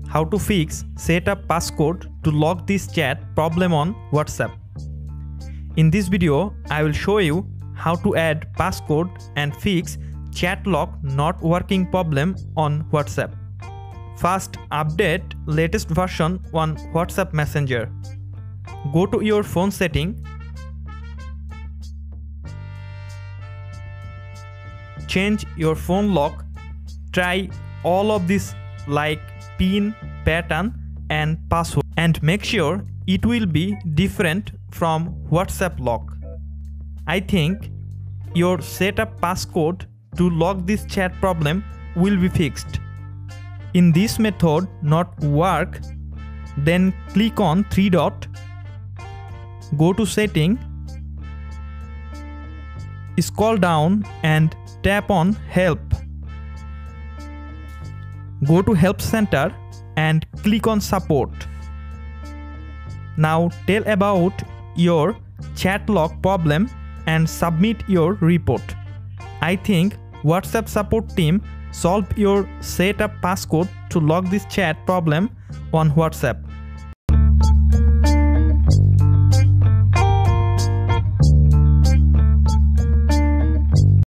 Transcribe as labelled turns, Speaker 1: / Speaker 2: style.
Speaker 1: how to fix setup passcode to lock this chat problem on WhatsApp. In this video, I will show you how to add passcode and fix chat lock not working problem on WhatsApp. First, update latest version on WhatsApp Messenger. Go to your phone setting. Change your phone lock. Try all of this like pin, pattern and password, and make sure it will be different from WhatsApp lock. I think your setup passcode to lock this chat problem will be fixed. In this method not work, then click on three dot, go to setting, scroll down and tap on help. Go to help center and click on support. Now tell about your chat lock problem and submit your report. I think WhatsApp support team solve your setup passcode to lock this chat problem on WhatsApp.